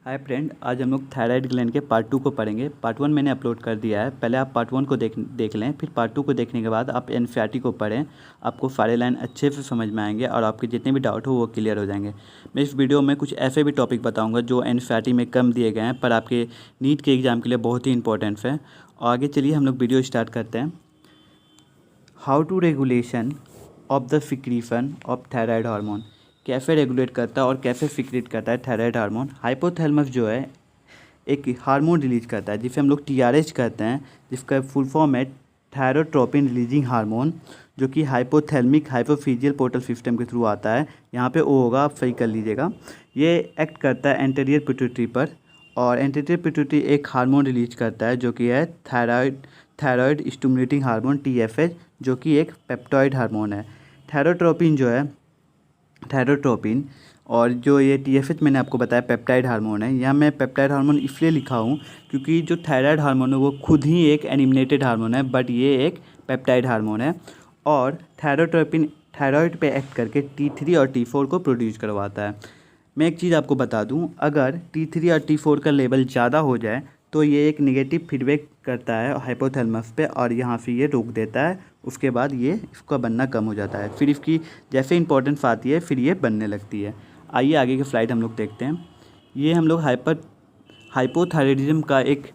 Hi friend, आज हम लोग थायराइड ग्लैंड के पार्ट 2 को पढ़ेंगे। पार्ट 1 मैंने अपलोड कर दिया है। पहले आप पार्ट 1 को देख लें, फिर पार्ट 2 को देखने के बाद आप एनसीईआरटी को पढ़ें। आपको सारे लाइन अच्छे से समझ में आएंगे और आपके जितने भी डाउट हो वो क्लियर हो जाएंगे। मैं इस वीडियो में कुछ ऐसे भी टॉपिक बताऊँगा जो एनसीईआरटी में कम दिए गए हैं पर आपके नीट के एग्ज़ाम के लिए बहुत ही इंपॉर्टेंट है। और आगे चलिए हम लोग वीडियो स्टार्ट करते हैं। How to regulation of the secretion of thyroid hormone, कैसे रेगुलेट करता है और कैसे सिक्रेट करता है थायराइड हार्मोन। हाइपोथैलेमस जो है एक हार्मोन रिलीज करता है जिसे हम लोग टीआरएच कहते हैं, जिसका फुल फॉर्म है थायरोट्रोपिन रिलीजिंग हार्मोन, जो कि हाइपोथैलेमिक हाइपोफिजियल पोर्टल सिस्टम के थ्रू आता है। यहाँ पे ओ होगा, आप सही कर लीजिएगा। ये एक्ट करता है एंटीरियर पिट्यूटरी पर, और एंटीरियर पिट्यूटरी एक हार्मोन रिलीज करता है जो कि है थायराइड स्टिमुलेटिंग हार्मोन टीएफएच, जो कि एक पेप्टाइड हार्मोन है। थायरोट्रोपिन जो है थायरोट्रोपिन और जो ये टीएफएच मैंने आपको बताया पेप्टाइड हार्मोन है। यहाँ मैं पेप्टाइड हार्मोन इसलिए लिखा हूँ क्योंकि जो थायराइड हार्मोन है वो खुद ही एक एनिमिनेटेड हार्मोन है, बट ये एक पेप्टाइड हार्मोन है। और थायरोट्रोपिन थायराइड पे एक्ट करके T3 और T4 को प्रोड्यूस करवाता है। मैं एक चीज़ आपको बता दूं, अगर T3 और T4 का लेवल ज़्यादा हो जाए तो ये एक नेगेटिव फीडबैक करता है हाइपोथैलेमस पे और यहाँ से ये रोक देता है। उसके बाद ये इसका बनना कम हो जाता है, फिर इसकी जैसे इंपॉर्टेंस आती है फिर ये बनने लगती है। आइए आगे की स्लाइड हम लोग देखते हैं। ये हम लोग हाइपोथायराइडिज्म का एक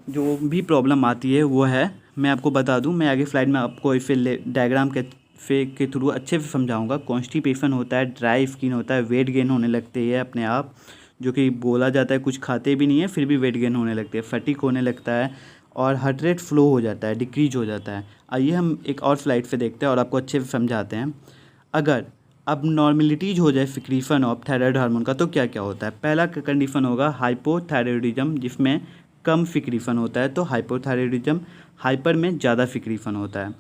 जो भी प्रॉब्लम आती है वो है, मैं आपको बता दूं। मैं आगे स्लाइड में आपको इसे डायग्राम के थ्रू अच्छे से समझाऊंगा। कॉन्स्टिपेशन होता है, ड्राई स्किन होता है, वेट गेन होने लगती है अपने आप, जो कि बोला जाता है कुछ खाते भी नहीं है फिर भी वेट गेन होने लगते हैं, फटीक होने लगता है और हार्ट रेट फ्लो हो जाता है, डिक्रीज हो जाता है। आइए हम एक और स्लाइड पे देखते हैं और आपको अच्छे से समझाते हैं। अगर अब नॉर्मेलिटीज हो जाए सिक्रीशन ऑफ थायराइड हार्मोन का तो क्या क्या होता है। पहला कंडीशन होगा हाइपोथायराइडिज्म, जिसमें कम सिक्रीशन होता है, तो हाइपोथायराइडिज्म। हाइपर में ज़्यादा सिक्रीशन होता है।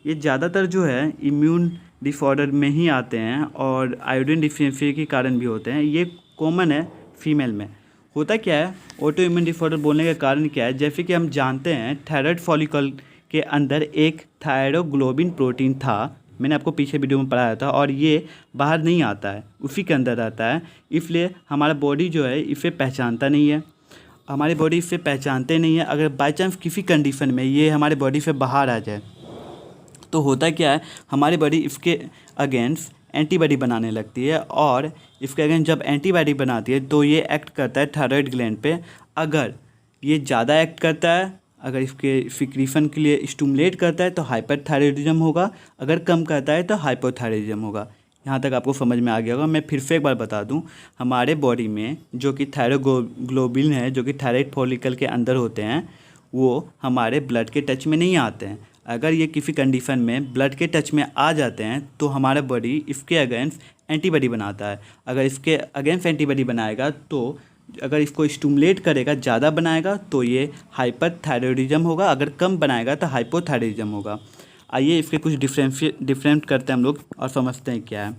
ये ज़्यादातर जो है इम्यून डिसऑर्डर में ही आते हैं और आयोडीन डिफिशिएंसी के कारण भी होते हैं। ये कॉमन है फीमेल में। होता क्या है, ऑटो इम्यून डिसऑर्डर बोलने का कारण क्या है, जैसे कि हम जानते हैं थायराइड फॉलिकल के अंदर एक थायरोग्लोबिन प्रोटीन था, मैंने आपको पीछे वीडियो में पढ़ाया था, और ये बाहर नहीं आता है, उसी के अंदर रहता है। इसलिए हमारा बॉडी जो है इसे पहचानता नहीं है, हमारी बॉडी इसे पहचानते नहीं है। अगर बाई चांस किसी कंडीशन में ये हमारे बॉडी से बाहर आ जाए तो होता क्या है, हमारी बॉडी इसके अगेंस्ट एंटीबॉडी बनाने लगती है, और इसके अगेंस्ट जब एंटीबॉडी बनाती है तो ये एक्ट करता है थायराइड ग्लैंड पे। अगर ये ज़्यादा एक्ट करता है, अगर इसके सिक्रीशन के लिए स्टिमुलेट करता है तो हाइपरथायराइडिज्म होगा, अगर कम करता है तो हाइपोथायराइडिज्म होगा। यहाँ तक आपको समझ में आ गया होगा। मैं फिर से एक बार बता दूँ, हमारे बॉडी में जो कि थायरोग्लोबिन है, जो कि थायराइड फॉलिकल के अंदर होते हैं, वो हमारे ब्लड के टच में नहीं आते हैं। अगर ये किसी कंडीशन में ब्लड के टच में आ जाते हैं तो हमारा बॉडी इसके अगेंस्ट एंटीबॉडी बनाता है। अगर इसके अगेंस्ट एंटीबॉडी बनाएगा तो अगर इसको स्टिमुलेट करेगा, ज़्यादा बनाएगा तो ये हाइपरथायराइडिज्म होगा, अगर कम बनाएगा तो हाइपोथायराइडिज्म होगा। आइए इसके कुछ डिफरेंट करते हैं हम लोग और समझते हैं क्या है।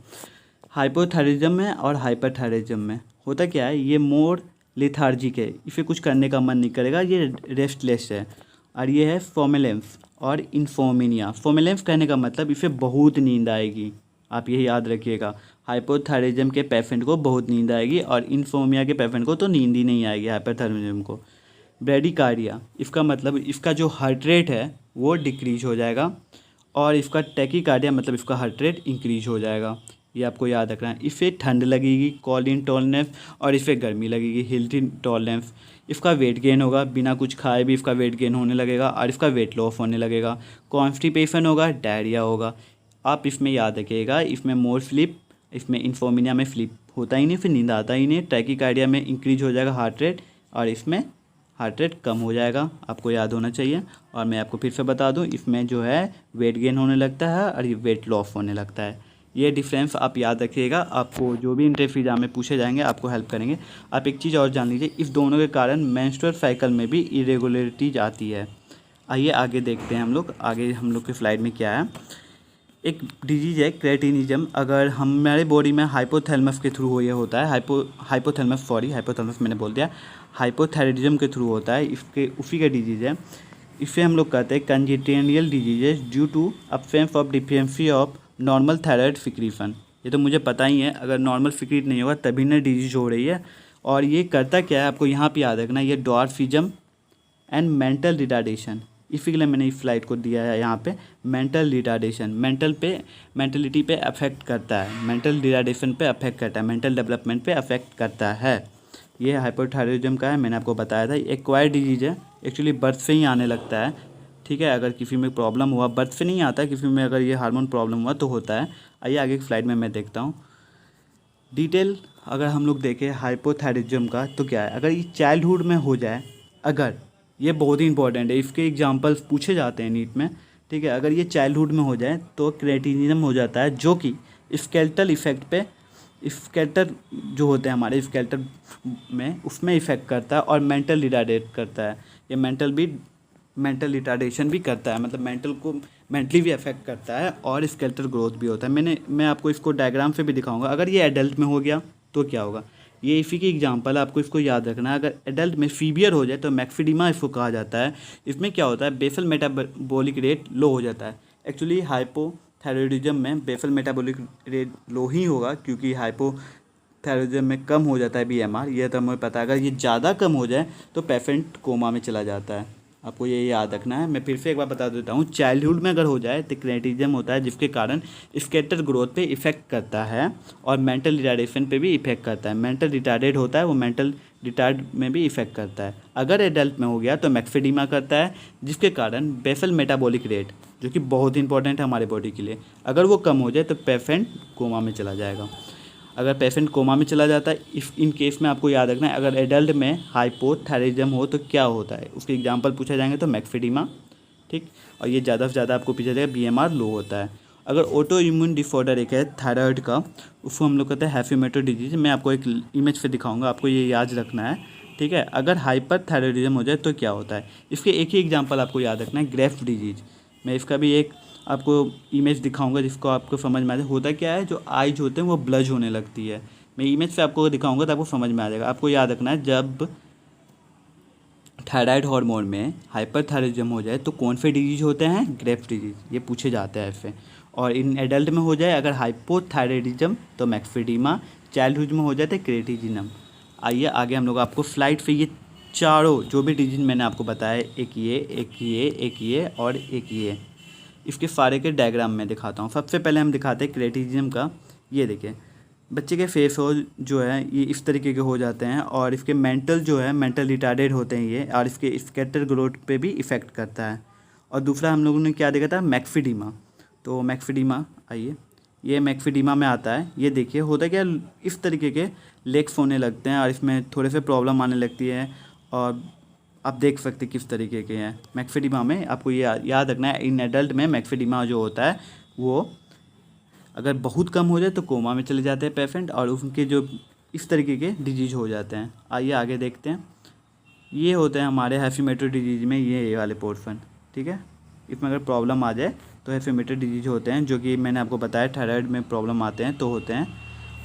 हाइपोथायराइडिज्म में और हाइपरथायराइडिज्म में होता क्या है, ये मोर लेथार्जिक है, इसे कुछ करने का मन नहीं करेगा, ये रेस्टलेस है। और ये है सोमेलेंस और इन्फोमिनिया। सोमेलेंस कहने का मतलब इसे बहुत नींद आएगी, आप यही याद रखिएगा। हाइपोथायराइडिज्म के पेशेंट को बहुत नींद आएगी और इन्फोमिया के पेशेंट को तो नींद ही नहीं आएगी, हाइपोथायराइडिज्म को। ब्रेडिकार्डिया, इसका मतलब इसका जो हार्ट रेट है वो डिक्रीज हो जाएगा, और इसका टैकीकार्डिया मतलब इसका हार्ट रेट इंक्रीज हो जाएगा। ये आपको याद रखना है। इसे ठंड लगेगी, कॉलिन टॉलरेंस, और इसे गर्मी लगेगी, हिल्टिन टॉलरेंस। इसका वेट गेन होगा, बिना कुछ खाए भी इसका वेट गेन होने लगेगा, और इसका वेट लॉस होने लगेगा। कॉन्स्टिपेशन होगा, डायरिया होगा। आप इसमें याद रखिएगा, इसमें मोर स्लीप, इसमें इन्फोमिनिया में स्लीप होता ही नहीं, फिर नींद आता ही नहीं। टैकीकार्डिया में इंक्रीज हो जाएगा हार्ट रेट, और इसमें हार्ट रेट कम हो जाएगा, आपको याद होना चाहिए। और मैं आपको फिर से बता दूं, इसमें जो है वेट गेन होने लगता है और ये वेट लॉस होने लगता है। ये डिफरेंस आप याद रखिएगा, आपको जो भी इंटरव्यू एग्जाम में पूछे जाएंगे आपको हेल्प करेंगे। आप एक चीज़ और जान लीजिए, इस दोनों के कारण मेंस्ट्रुअल साइकिल में भी इरेगुलरिटीज आती है। आइए आगे देखते हैं हम लोग की स्लाइड में क्या है। एक डिजीज़ है क्रेटिनिज्म। अगर हमारे बॉडी में हाइपोथैलेमस के थ्रू ये होता है, हाइपोथैलेमस मैंने बोल दिया, हाइपोथायराइडिज्म के थ्रू होता है, इसके उसी का डिजीज़ है। इसे हम लोग कहते हैं congenital diseases due to absence of deficiency of normal thyroid secretion. ये तो मुझे पता ही है, अगर नॉर्मल सिक्रीट नहीं होगा तभी ना डिजीज हो रही है, और ये करता क्या है आपको यहाँ पे याद रखना, ये डॉर्फिज्म एंड मेंटल रिटार्डेशन, इसी के लिए मैंने इस स्लाइड को दिया है यहाँ पे। मेंटल रिटार्डेशन मेंटलिटी पे अफेक्ट करता है, मेंटल रिटार्डेशन पे अफेक्ट करता है, मेंटल डेवलपमेंट पे अफेक्ट करता है। ये हाइपोथायरॉयडिज्म का है, मैंने आपको बताया था। एक्वायर्ड डिजीज है, एक्चुअली बर्थ से ही आने लगता है, ठीक है। अगर किसी में प्रॉब्लम हुआ, बर्थ से नहीं आता, किसी में अगर ये हार्मोन प्रॉब्लम हुआ तो होता है। आइए आगे की स्लाइड में मैं देखता हूँ डिटेल। अगर हम लोग देखें हाइपोथायरॉयडिज्म का तो क्या है, अगर ये चाइल्डहुड में हो जाए, अगर ये बहुत ही इंपॉर्टेंट है, इसके एग्जांपल्स पूछे जाते हैं नीट में, ठीक है। अगर ये चाइल्डहुड में हो जाए तो क्रेटिनिज्म हो जाता है, जो कि स्केलेटल इफेक्ट पे, स्केलेटल जो होते हैं हमारे स्केलेटल में, उसमें इफेक्ट करता है और मेंटल रिटार्डेट करता है। ये मेंटल रिटार्डेशन भी करता है, मतलब मेंटली भी अफेक्ट करता है और स्केलेटल ग्रोथ भी होता है। मैं आपको इसको डायग्राम से भी दिखाऊंगा। अगर ये एडल्ट में हो गया तो क्या होगा, ये इसी की एग्जांपल है, आपको इसको याद रखना है। अगर एडल्ट में फीवियर हो जाए तो मैक्सिडिमा इसको कहा जाता है। इसमें क्या होता है, बेसल मेटाबॉलिक रेट लो हो जाता है। एक्चुअली हाइपोथायरॉयडिज्म में बेसल मेटाबॉलिक रेट लो ही होगा, क्योंकि हाइपोथायरॉयडिज्म में कम हो जाता है BMR, ये तो हमें पता है। अगर ये ज़्यादा कम हो जाए तो पेशेंट कोमा में चला जाता है, आपको ये याद रखना है। मैं फिर से एक बार बता देता हूँ, चाइल्डहुड में अगर हो जाए तो क्रेटिनिज्म होता है, जिसके कारण स्केलेटल ग्रोथ पे इफेक्ट करता है और मेंटल रिटार्डेशन पे भी इफेक्ट करता है। मेंटल रिटार्डेड होता है, वो मेंटल रिटार्ड में भी इफेक्ट करता है। अगर एडल्ट में हो गया तो मैक्सिडिमा करता है, जिसके कारण बेसल मेटाबॉलिक रेट, जो कि बहुत इंपॉर्टेंट है हमारे बॉडी के लिए, अगर वो कम हो जाए तो पेशेंट कोमा में चला जाएगा। अगर पेशेंट कोमा में चला जाता है, इन केस में आपको याद रखना है, अगर एडल्ट में हाइपोथायरॉयडिज्म हो तो क्या होता है, उसके एग्जांपल पूछे जाएंगे तो मैक्सिडिमा, ठीक। और ये ज़्यादा से ज़्यादा आपको पूछा जाएगा BMR लो होता है। अगर ऑटो इम्यून डिसऑर्डर एक है थायराइड का, उसको हम लोग कहते हैं हैफीमेटो डिजीज। मैं आपको एक इमेज पे दिखाऊंगा, आपको ये याद रखना है, ठीक है। अगर हाइपर थायरॉयडिज्म हो जाए तो क्या होता है, इसके एक ही एग्जाम्पल आपको याद रखना है, ग्रेव्स डिजीज। मैं इसका भी एक आपको इमेज दिखाऊंगा जिसको आपको समझ में आ जाए। होता क्या है, जो आइज होते हैं वो ब्लज होने लगती है। मैं इमेज से आपको दिखाऊंगा तो आपको समझ में आ जाएगा। आपको याद रखना है, जब थायराइड हार्मोन में हाइपरथायरॉयडिज्म हो जाए तो कौन से डिजीज होते हैं, ग्रेव्स डिजीज, ये पूछे जाते हैं ऐसे। और इन एडल्ट में हो जाए अगर हाइपोथायरॉयडिज्म तो मैक्सिडिमा, चाइल्डहुड में हो जाए तो क्रेटिनिज्म। आइए आगे हम लोग आपको स्लाइड पे ये चारों जो भी डिजीज मैंने आपको बताया, एक ये और एक ये, इसके सारे के डायग्राम में दिखाता हूँ। सबसे पहले हम दिखाते हैं क्रेटिनिज्म का। ये देखिए, बच्चे के फेस हो जो है ये इस तरीके के हो जाते हैं, और इसके मेंटल रिटार्डेड होते हैं ये, और इसके स्केलेटल ग्रोथ पे भी इफ़ेक्ट करता है। और दूसरा हम लोगों ने क्या देखा था, मैक्सिडिमा। तो मैक्सिडिमा, आइए ये मैक्सिडिमा में आता है। ये देखिए होता क्या, इस तरीके के लेग्स होने लगते हैं और इसमें थोड़े से प्रॉब्लम आने लगती है, और आप देख सकते किस तरीके के हैं मैक्सिडिमा में। आपको ये याद रखना है, इन एडल्ट में मैक्सिडिमा जो होता है वो अगर बहुत कम हो जाए तो कोमा में चले जाते हैं पेशेंट, और उनके जो इस तरीके के डिजीज हो जाते हैं। आइए आगे देखते हैं। ये होते हैं हमारे हैफीमेटो डिजीज में ये वाले पोर्शन, ठीक है। इसमें अगर प्रॉब्लम आ जाए तो हैफीमेटो डिजीज होते हैं, जो कि मैंने आपको बताया थायराइड में प्रॉब्लम आते हैं तो होते हैं।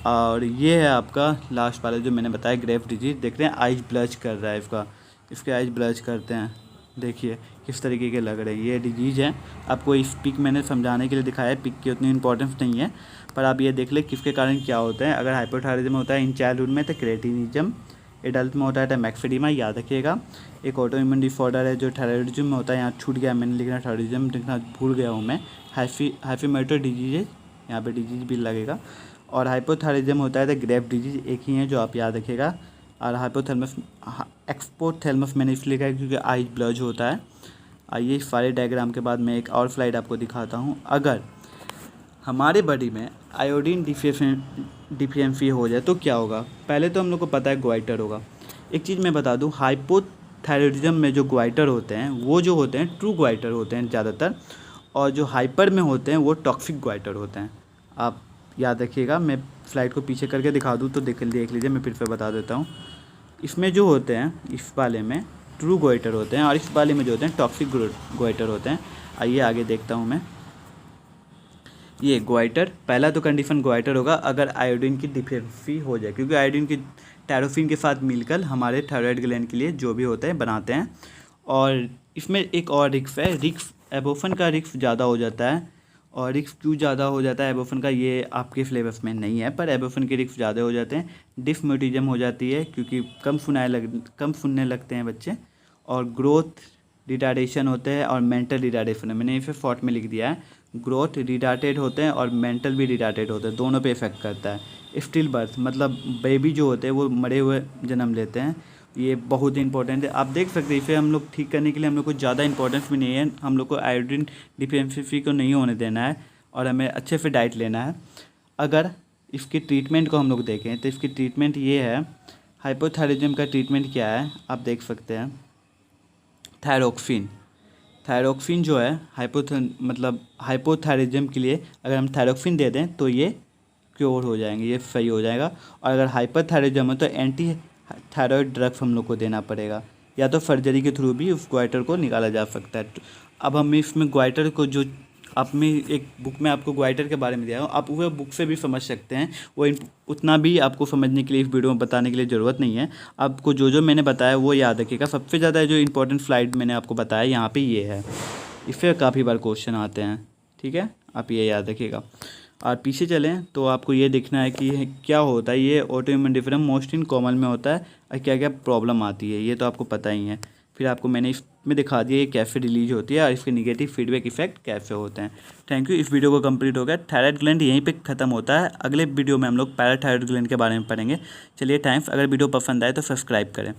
और ये है आपका लास्ट वाला जो मैंने बताया, ग्रेव्स डिजीज। देख रहे हैं आइज ब्लच कर रहा है, इसके आइज ब्लच करते हैं, देखिए किस तरीके के लग रहे हैं। ये डिजीज़ है, आपको इस पिक मैंने समझाने के लिए दिखाया है, पिक की उतनी इंपॉर्टेंस नहीं है, पर आप ये देख ले किसके कारण क्या होता है। अगर हाइपोथायरॉयडिज्म होता है इन चाइल्डहुड में तो क्रेटिनिज्म, एडल्ट में होता है तो मैक्सिडिमा, याद रखिएगा। एक ऑटो इम्यून डिसऑर्डर है जो थायराइडिज्म में होता है, यहाँ छूट गया मैंने लिखना, थायराइडिज्म लिखना भूल गया हूँ मैं। हैफीमेटो डिजीज है, यहाँ पे डिजीज भी लगेगा। और हाइपोथायरॉयडिज्म होता है तो ग्रेव्स डिजीज, एक ही है जो आप याद रखिएगा। और हाइपोथैलेमस, एक्सपोथैलेमस मैंने इसलिए लिखा है क्योंकि आइज ब्लज होता है। आइए सारे डायग्राम के बाद मैं एक और स्लाइड आपको दिखाता हूँ। अगर हमारे बॉडी में आयोडीन डिफिशिएंसी हो जाए तो क्या होगा। पहले तो हम लोग को पता है ग्वाइटर होगा। एक चीज़ मैं बता दूँ, हाइपोथायरॉयडिज्म में जो ग्वाइटर होते हैं वो जो होते हैं ट्रू ग्वाइटर होते हैं ज़्यादातर, और जो हाइपर में होते हैं वो टॉक्सिक ग्वाइटर होते हैं। आप याद रखिएगा, मैं स्लाइड को पीछे करके दिखा दूँ तो देख लीजिए, मैं फिर से बता देता हूँ। इसमें जो होते हैं, इस वाले में ट्रू ग्वाइटर होते हैं और इस वाले में जो होते हैं टॉक्सिक ग्वाइटर होते हैं। आइए आगे देखता हूँ मैं। ये ग्वाइटर, पहला तो कंडीशन ग्वाइटर होगा अगर आयोडीन की डिफिशिएंसी हो जाए, क्योंकि आयोडीन की टायरोसिन के साथ मिलकर हमारे थायराइड ग्लैंड के लिए जो भी होते हैं बनाते हैं। और इसमें एक और रिस्क है, रिस्क एबॉर्शन का रिस्क ज़्यादा हो जाता है, और रिस्क क्यों ज़्यादा हो जाता है एबोफन का, ये आपके सिलेबस में नहीं है, पर एबोफन के रिस्क ज़्यादा हो जाते हैं। डिस्मोटिज्म हो जाती है क्योंकि कम सुनने लगते हैं बच्चे, और ग्रोथ रिटार्डेशन होते हैं और मेंटल रिटार्डेशन है। मैंने इसे शॉर्ट में लिख दिया है, ग्रोथ रिटार्डेड होते हैं और मेंटल भी रिटार्डेड होते हैं, दोनों पे इफेक्ट करता है। स्टिल बर्थ मतलब बेबी जो होते हैं वो मरे हुए जन्म लेते हैं, ये बहुत इंपॉर्टेंट है। आप देख सकते हैं इसे हम लोग ठीक करने के लिए हम लोग को ज़्यादा इंपॉर्टेंस भी नहीं है, हम लोग को आयोडीन डिफिशिएंसी को नहीं होने देना है और हमें अच्छे से डाइट लेना है। अगर इसके ट्रीटमेंट को हम लोग देखें तो इसकी ट्रीटमेंट ये है, हाइपोथायरॉयडिज्म का ट्रीटमेंट क्या है आप देख सकते हैं। थायरोक्सिन जो है हाइपोथायरॉयडिज्म के लिए अगर हम थायरोक्सिन दे दें तो ये क्योर हो जाएंगे, ये सही हो जाएगा। और अगर हाइपरथायरॉयडिज्म है तो एंटी थायरॉयड ड्रग्स हम लोग को देना पड़ेगा, या तो सर्जरी के थ्रू भी उस ग्वाइटर को निकाला जा सकता है। अब हम इसमें ग्वाइटर को जो आप में एक बुक में आपको ग्वाइटर के बारे में दिया है, आप वह बुक से भी समझ सकते हैं, वो उतना भी आपको समझने के लिए इस वीडियो में बताने के लिए ज़रूरत नहीं है। आपको जो जो मैंने बताया वो याद रखिएगा। सबसे ज़्यादा जो इंपॉर्टेंट स्लाइड मैंने आपको बताया यहाँ पे ये है, इससे काफ़ी बार क्वेश्चन आते हैं, ठीक है, आप ये याद रखिएगा। और पीछे चलें तो आपको ये देखना है कि क्या होता है, ये autoimmune difference most in common में होता है और क्या क्या प्रॉब्लम आती है ये तो आपको पता ही है। फिर आपको मैंने इसमें दिखा दिया ये कैसे रिलीज होती है और इसके निगेटिव फीडबैक इफेक्ट कैसे होते हैं। थैंक यू, इस वीडियो को कंप्लीट हो गया। थायराइड ग्लैंड यहीं पे खत्म होता है, अगले वीडियो में हम लोग पैराथायरॉयड ग्लैंड के बारे में पढ़ेंगे। चलिए थैंक्स, अगर वीडियो पसंद आए तो सब्सक्राइब करें।